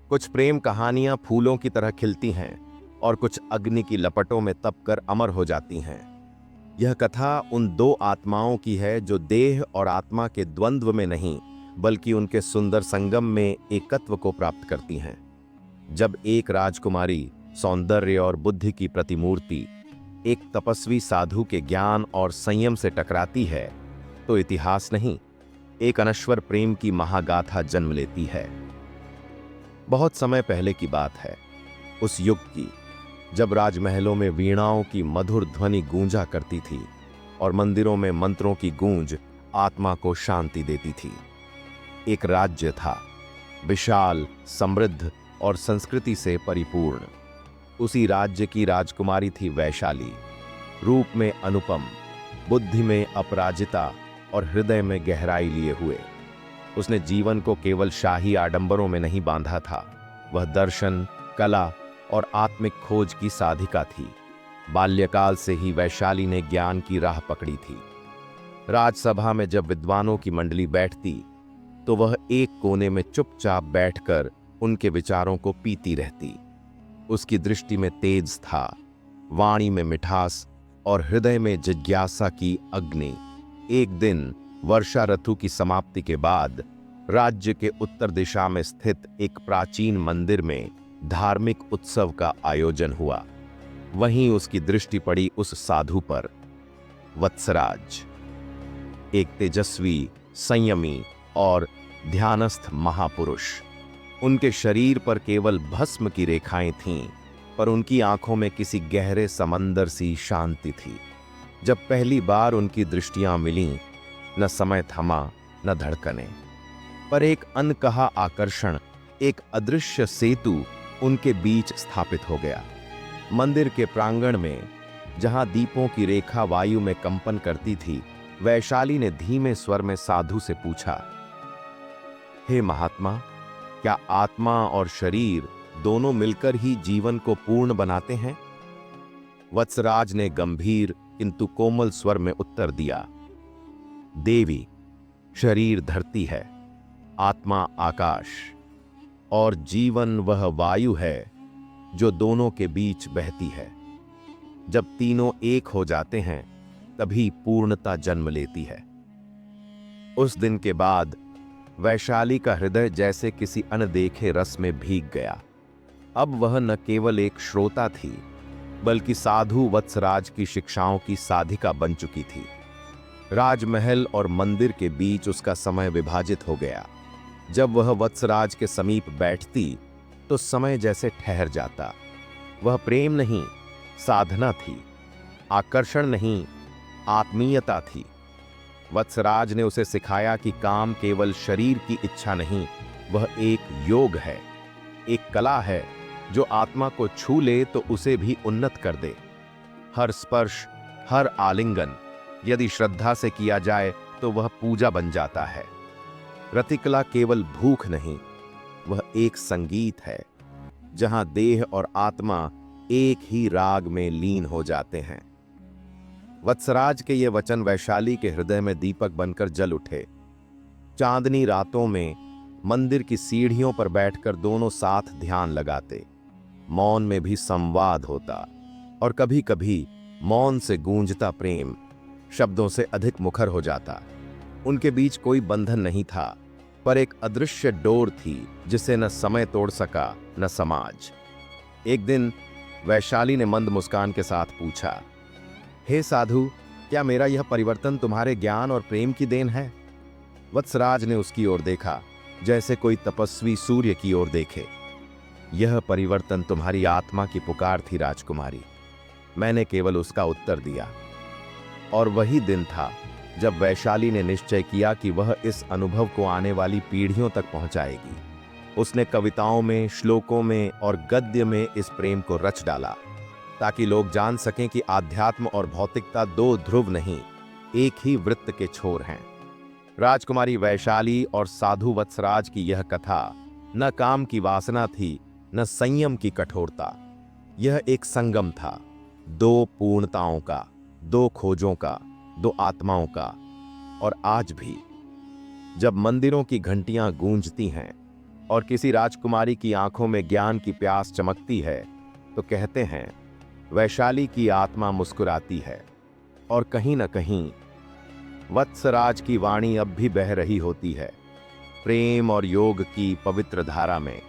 कुछ प्रेम कहानियां फूलों की तरह खिलती हैं और कुछ अग्नि की लपटों में तपकर अमर हो जाती हैं। यह कथा उन दो आत्माओं की है जो देह और आत्मा के द्वंद्व में नहीं, बल्कि उनके सुंदर संगम में एकत्व को प्राप्त करती हैं। जब एक राजकुमारी सौंदर्य और बुद्धि की प्रतिमूर्ति एक तपस्वी साधु के ज्ञान और संयम से टकराती है, तो इतिहास नहीं, एक अनश्वर प्रेम की महागाथा जन्म लेती है। बहुत समय पहले की बात है, उस युग की, जब राजमहलों में वीणाओं की मधुर ध्वनि गूंजा करती थी और मंदिरों में मंत्रों की गूंज आत्मा को शांति देती थी। एक राज्य था, विशाल, समृद्ध और संस्कृति से परिपूर्ण। उसी राज्य की राजकुमारी थी वैशाली, रूप में अनुपम, बुद्धि में अपराजिता और हृदय में गहराई लिए हुए। उसने जीवन को केवल शाही आडंबरों में नहीं बांधा था, वह दर्शन, कला और आत्मिक खोज की साधिका थी। बाल्यकाल से ही वैशाली ने ज्ञान की राह पकड़ी थी। राजसभा में जब विद्वानों की मंडली बैठती, तो वह एक कोने में चुपचाप बैठकर उनके विचारों को पीती रहती। उसकी दृष्टि में तेज था, वाणी में मिठास और हृदय में जिज्ञासा की अग्नि। एक दिन वर्षा ऋतु की समाप्ति के बाद राज्य के उत्तर दिशा में स्थित एक प्राचीन मंदिर में धार्मिक उत्सव का आयोजन हुआ। वहीं उसकी दृष्टि पड़ी उस साधु पर, वत्सराज, एक तेजस्वी, संयमी और ध्यानस्थ महापुरुष। उनके शरीर पर केवल भस्म की रेखाएं थीं, पर उनकी आंखों में किसी गहरे समंदर सी शांति थी। जब पहली बार उनकी दृष्टियां मिलीं, न समय थमा, न धड़कनें, पर एक अनकहा आकर्षण, एक अदृश्य सेतु उनके बीच स्थापित हो गया। मंदिर के प्रांगण में, जहां दीपों की रेखा वायु में कंपन करती थी, वैशाली ने धीमे स्वर में साधु से पूछा, हे महात्मा, क्या आत्मा और शरीर दोनों मिलकर ही जीवन को पूर्ण बनाते हैं? वत्सराज ने गंभीर किंतु कोमल स्वर में उत्तर दिया, देवी, शरीर धरती है, आत्मा आकाश, और जीवन वह वायु है जो दोनों के बीच बहती है। जब तीनों एक हो जाते हैं, तभी पूर्णता जन्म लेती है। उस दिन के बाद वैशाली का हृदय जैसे किसी अनदेखे रस में भीग गया। अब वह न केवल एक श्रोता थी, बल्कि साधु वत्सराज की शिक्षाओं की साधिका बन चुकी थी। राजमहल और मंदिर के बीच उसका समय विभाजित हो गया। जब वह वत्सराज के समीप बैठती, तो समय जैसे ठहर जाता। वह प्रेम नहीं, साधना थी, आकर्षण नहीं, आत्मीयता थी। वत्सराज ने उसे सिखाया कि काम केवल शरीर की इच्छा नहीं, वह एक योग है, एक कला है जो आत्मा को छू ले तो उसे भी उन्नत कर दे। हर स्पर्श, हर आलिंगन यदि श्रद्धा से किया जाए तो वह पूजा बन जाता है। रतिकला केवल भूख नहीं, वह एक संगीत है, जहां देह और आत्मा एक ही राग में लीन हो जाते हैं। वत्सराज के ये वचन वैशाली के हृदय में दीपक बनकर जल उठे। चांदनी रातों में मंदिर की सीढ़ियों पर बैठकर दोनों साथ ध्यान लगाते। मौन में भी संवाद होता, और कभी-कभी मौन से गूंजता प्रेम शब्दों से अधिक मुखर हो जाता। उनके बीच कोई बंधन नहीं था, पर एक अदृश्य डोर थी जिसे न समय तोड़ सका, न समाज। एक दिन वैशाली ने मंद मुस्कान के साथ पूछा, हे साधु, क्या मेरा यह परिवर्तन तुम्हारे ज्ञान और प्रेम की देन है? वत्सराज ने उसकी ओर देखा, जैसे कोई तपस्वी सूर्य की ओर देखे। यह परिवर्तन तुम्हारी आत्मा की पुकार थी राजकुमारी, मैंने केवल उसका उत्तर दिया। और वही दिन था जब वैशाली ने निश्चय किया कि वह इस अनुभव को आने वाली पीढ़ियों तक पहुंचाएगी। उसने कविताओं में, श्लोकों में और गद्य में इस प्रेम को रच डाला, ताकि लोग जान सकें कि आध्यात्म और भौतिकता दो ध्रुव नहीं, एक ही वृत्त के छोर हैं। राजकुमारी वैशाली और साधु वत्सराज की यह कथा न काम की वासना थी, न संयम की कठोरता। यह एक संगम था, दो पूर्णताओं का, दो खोजों का, दो आत्माओं का। और आज भी जब मंदिरों की घंटियां गूंजती हैं, और किसी राजकुमारी की आंखों में ज्ञान की प्यास चमकती है तो कहते हैं वैशाली की आत्मा मुस्कुराती है। और कहीं न कहीं वत्सराज की वाणी अब भी बह रही होती है, प्रेम और योग की पवित्र धारा में।